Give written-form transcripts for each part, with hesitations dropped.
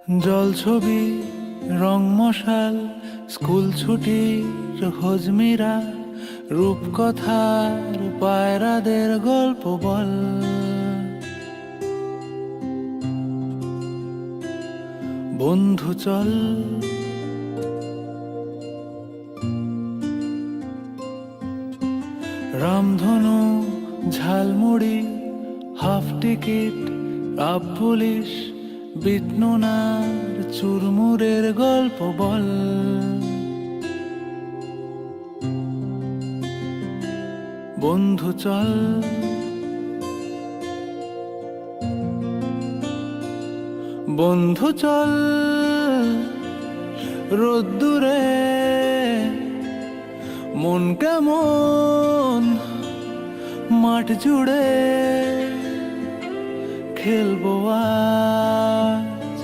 জল ছবি রং মশাল স্কুল ছুটির হজমিরা রূপকথার পায়রাদের গল্প বল। বন্ধু চল রামধনু ঝালমুড়ি হাফ টিকিট আপ পুলিশ বিটনুনার চুরমুরের গল্প বল। বন্ধু চল বন্ধু চল রোদ্দুরে মন কেমন মাঠ জুড়ে খেলবো আজ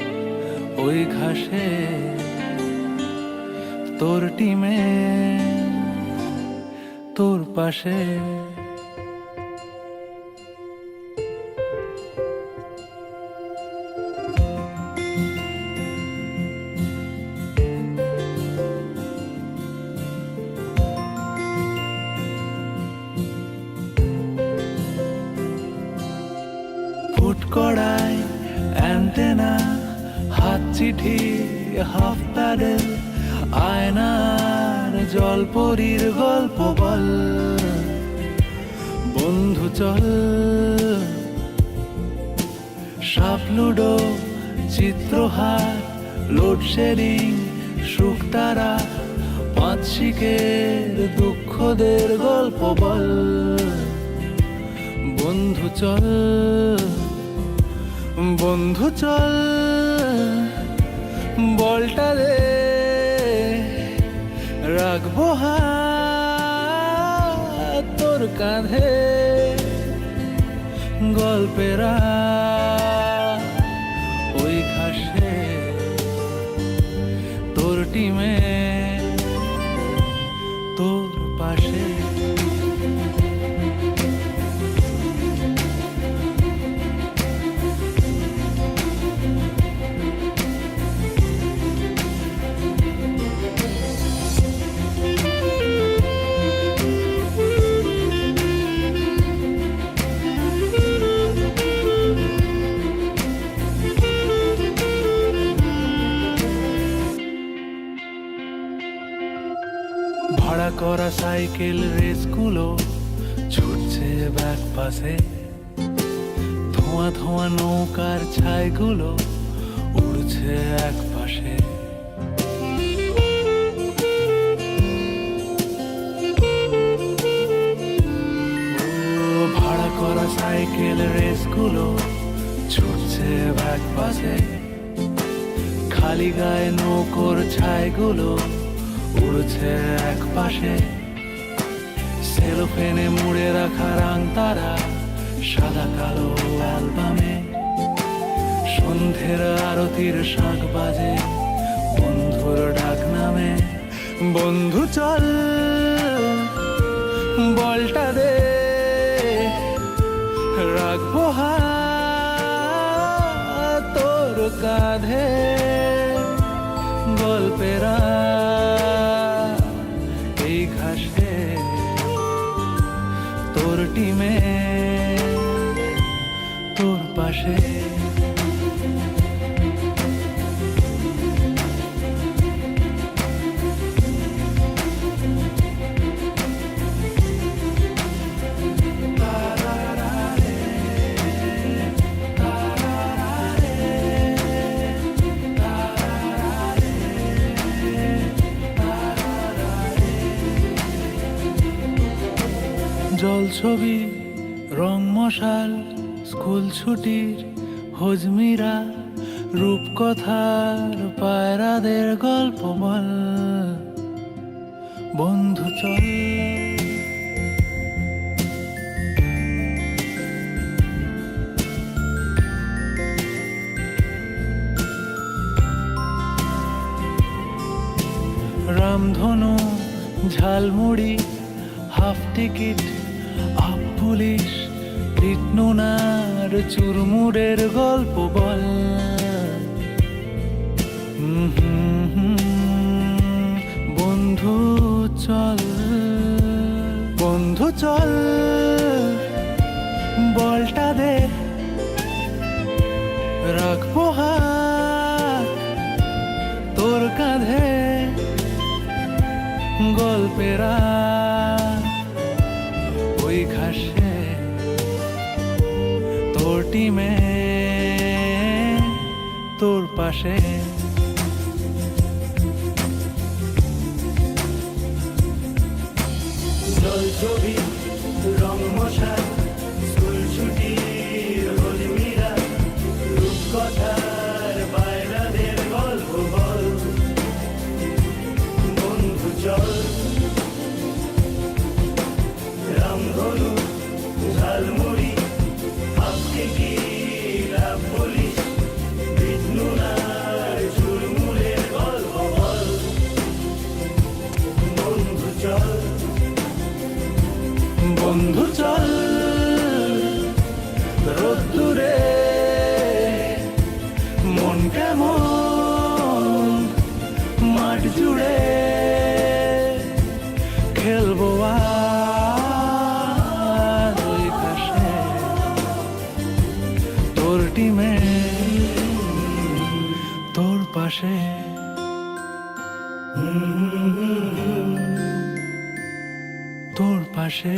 ওই ঘাসে তোর টিমে তোর পাশে। কড়াই অ্যান্টেনা হাত চিঠি হাফ প্যাডেল আয়নার জলপরীর গল্প বল। বন্ধু চল সাপ লুডো চিত্রহার লোডশেডিং শুকতারা পাঁচ শিকের দুঃখদের গল্প বল। বন্ধু চল বন্ধু চল বলটা দে রাখবো হাত তোর কাঁধে গল্পেরা ওই ঘাসে তোর টিমে তোর পাশে। ভাড়া করা সাইকেল রেসগুলো ছুটছে ব্যাক পাশে ধোঁয়া ধোঁয়া নৌকার ছাইগুলো উড়ছে এক পাশে। ভাড়া করা সাইকেল রেসগুলো ছুটছে ব্যাক পাশে খালি গায়ে নৌকোর ছাইগুলো উড়ছে এক পাশে। সেলোফেনে মুড়ে রাখা রাং তারা সাদা কালো অ্যালবামে সন্ধ্যের আরতির শাঁখ বাজে বন্ধুর ডাক নামে। বন্ধু চল বলটা দে রাখবো হাত তোর কাঁধে গল্পেরা এই ঘাসে তোর টিমে তোর পাশে। জল ছবি রং মশাল স্কুল ছুটির হজমিরা রূপকথার পায়রাদের গল্প বল। বন্ধু চল রামধনু ঝালমুড়ি হাফ টিকিট আপ পুলিশ বিটনুনার চুরমুরের গল্প বল। বন্ধু চল, বন্ধু চল, বলটা দে, রাখবো হাত তোর কাঁধে, গল্পেরা ওই ঘাসে তোর টিমে তোর পাশে। জল ছবি রং মশাই, স্কুল ছুটির হলমিরা, রূপকথার বাইরাদের গল্প বল। বন্ধু চল, রামধনু ঝালমুড়ি, আপনি কি লাভ বলিস, বিষ্ণুনার ঝুলমুলের গল্প বল। বন্ধু চল, বন্ধু চল, রোদ্দুরে মন কেমন মাঠ জুড়ে, খেলবো আর ওই ঘাসে তোর টিমে তোর পাশে। তোর পাশে,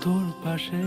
তোর পাশে।